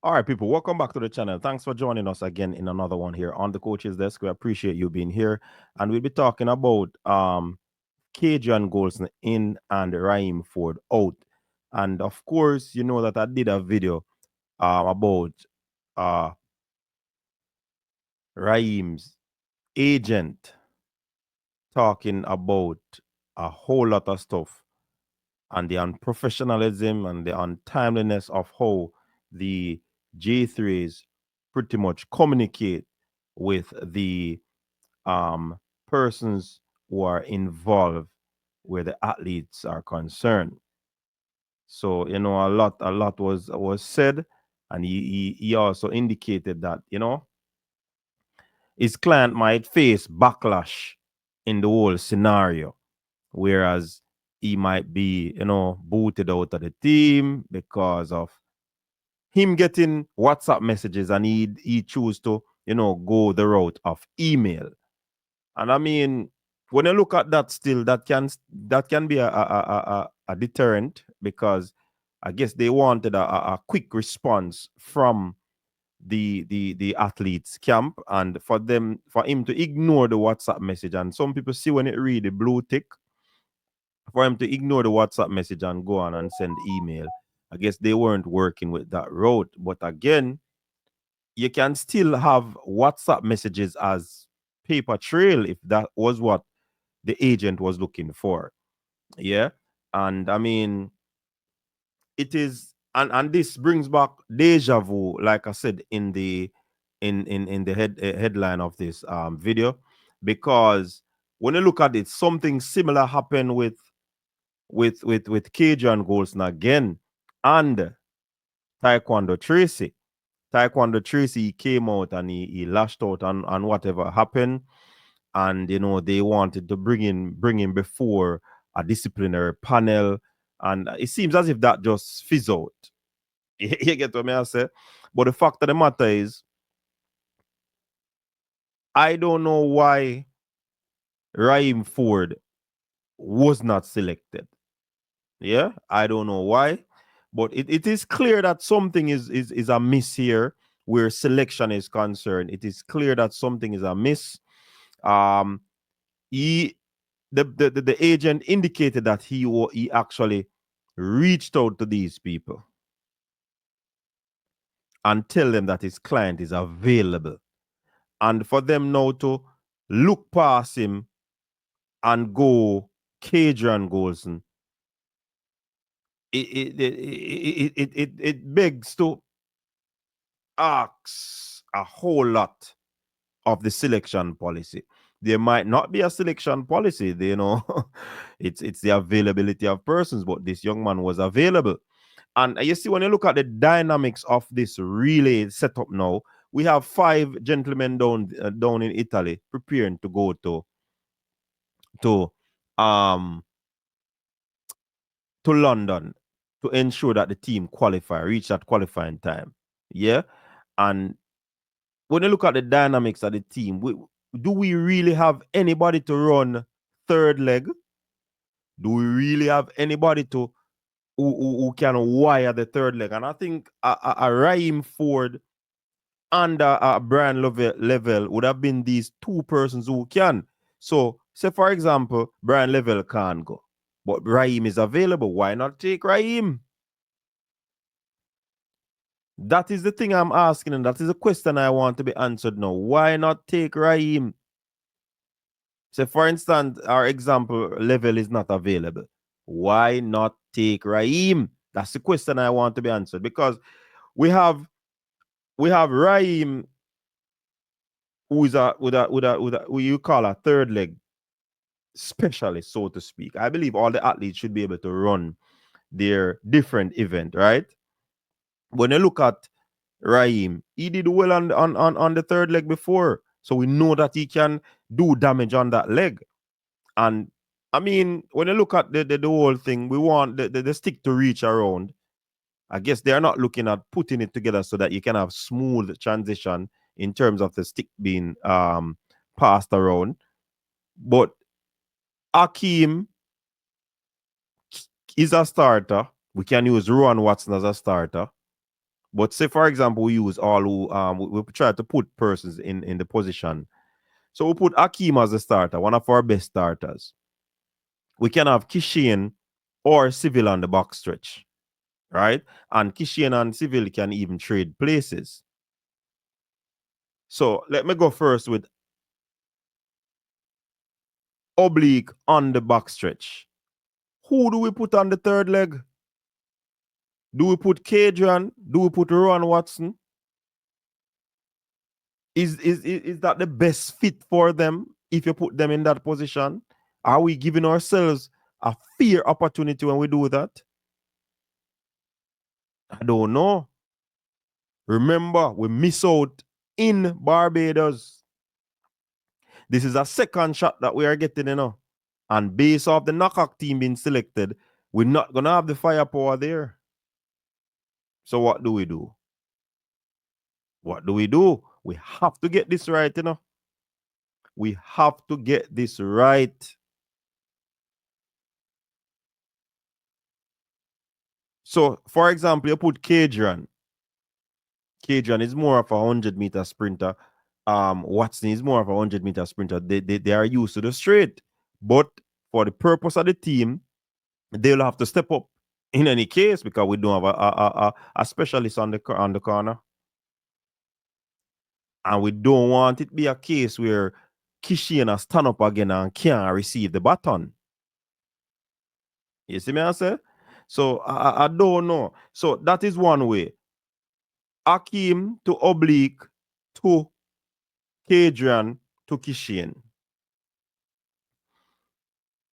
All right, people, welcome back to the channel. Thanks for joining us again in another one here on the Coach's Desk. We appreciate you being here. And we'll be talking about Kadrian Goldson in and Ryiem Forde out. And of course, you know that I did a video about uh Ryiem's agent talking about a whole lot of stuff and the unprofessionalism and the untimeliness of how the J3s pretty much communicate with the persons who are involved where the athletes are concerned. So, you know, a lot was said, and he also indicated that, you know, his client might face backlash in the whole scenario, whereas he might be, you know, booted out of the team because of him getting WhatsApp messages, and he choose to, you know, go the route of email. And I mean, when you look at that, still that can be a deterrent, because I guess they wanted a quick response from the athletes camp, and for him to ignore the WhatsApp message. And some people see when it read the blue tick, for him to ignore the WhatsApp message and go on and send email. I guess they weren't working with that route. But again, you can still have WhatsApp messages as paper trail if that was what the agent was looking for. Yeah. And I mean, it is, and this brings back deja vu, like I said in the in the headline of this video, because when you look at it, something similar happened with Kadrian Goldson again and Taekwondo Tracy. Taekwondo Tracy came out and he lashed out on whatever happened, and you know they wanted to bring him before a disciplinary panel, and it seems as if that just fizzled out. You get what I say? But the fact of the matter is, I don't know why Ryiem Forde was not selected. Yeah, I don't know why, but it is clear that something is amiss here where selection is concerned. It is clear that something is amiss. Um, he the agent indicated that he actually reached out to these people and tell them that his client is available, and for them now to look past him and go Kadrian Goldson, it begs to ask a whole lot of the selection policy. There might not be a selection policy, you know. It's the availability of persons, but this young man was available. And you see, when you look at the dynamics of this relay setup now, we have 5 gentlemen down in Italy preparing to go to um to London to ensure that the team reach that qualifying time. Yeah. And when you look at the dynamics of the team, do we really have anybody to run third leg? Do we really have anybody to who can wire the third leg? And I think a Ryiem Forde and a Brian Level would have been these 2 persons who can. So, say for example, Brian Level can't go, but Ryiem is available. Why not take Ryiem? That is the thing I'm asking, and that is a question I want to be answered now. Why not take Ryiem? So, for instance, our example Level is not available. Why not take Ryiem? That's the question I want to be answered, because we have Ryiem, who is who you call a third leg specialist, so to speak. I believe all the athletes should be able to run their different event, right? When you look at Ryiem, he did well on the third leg before, so we know that he can do damage on that leg. And I mean, when you look at the whole thing, we want the stick to reach around. I guess they're not looking at putting it together so that you can have smooth transition in terms of the stick being passed around. But Akeem is a starter. We can use Rowan Watson as a starter. But say, for example, we use all who we try to put persons in the position. So we put Akeem as a starter, one of our best starters. We can have Kishian or Civil on the box stretch, right? And Kishian and Civil can even trade places. So let me go first with Oblique on the back stretch. Who do we put on the third leg? Do we put Kadrian? Do we put Rowan Watson? Is that the best fit for them if you put them in that position? Are we giving ourselves a fair opportunity when we do that? I don't know. Remember, we miss out in Barbados. This is a second shot that we are getting, you know. And based off the knockout team being selected, we're not going to have the firepower there. So what do we do? What do we do? We have to get this right, you know. We have to get this right. So, for example, you put Kadrian. Kadrian is more of a 100-meter sprinter. Watson is more of a 100-meter sprinter. They are used to the straight. But for the purpose of the team, they'll have to step up in any case because we don't have a specialist on the corner. And we don't want it to be a case where Kishiana stand up again and can't receive the baton. You see me I say? So I don't know. So that is one way. Akeem to Oblique to Kadrian to Kishian.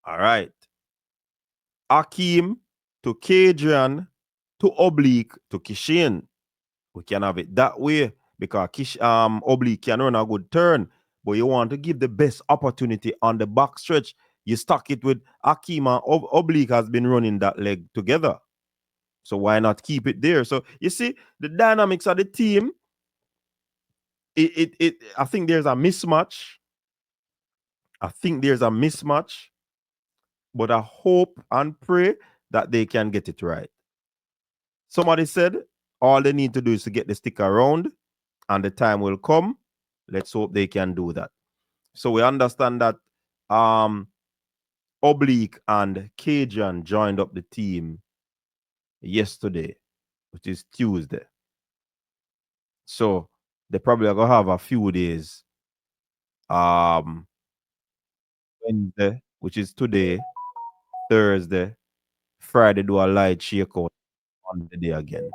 All right. Akeem to Kadrian to Oblique to Kishian. We can have it that way because Oblique can run a good turn, but you want to give the best opportunity on the back stretch. You stuck it with Akeem and Oblique has been running that leg together. So why not keep it there? So you see the dynamics of the team. I think there's a mismatch. I think there's a mismatch, but I hope and pray that they can get it right. Somebody said all they need to do is to get the stick around and the time will come. Let's hope they can do that. So we understand that Oblique and Cajun joined up the team yesterday, which is Tuesday. So they probably are gonna have a few days. Wednesday, which is today, Thursday, Friday do a light shakeout on the day again.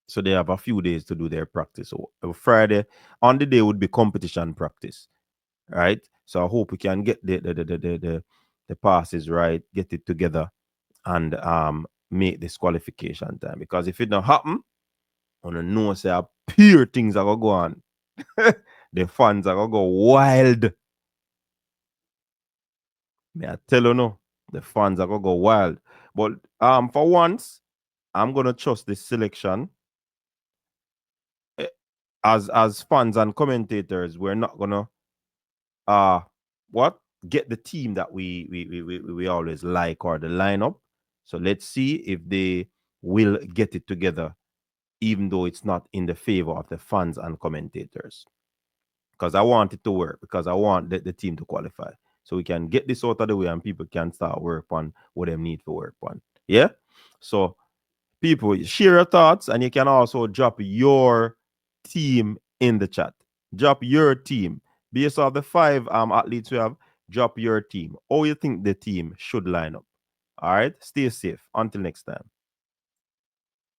So they have a few days to do their practice. So Friday on the day would be competition practice, right? So I hope we can get the passes right, get it together, and make this qualification time. Because if it don't happen, I don't know say a pure things are gonna go on. The fans are gonna go wild. May I tell you no, the fans are gonna go wild. But for once, I'm gonna trust this selection. Eh, as fans and commentators, we're not gonna what get the team that we always like or the lineup. So let's see if they will get it together, even though it's not in the favor of the fans and commentators. Because I want it to work, because I want the team to qualify. So we can get this out of the way and people can start work on what they need to work on. Yeah? So people, share your thoughts and you can also drop your team in the chat. Drop your team. Based off the 5 athletes we have, drop your team. How you think the team should line up. All right? Stay safe. Until next time.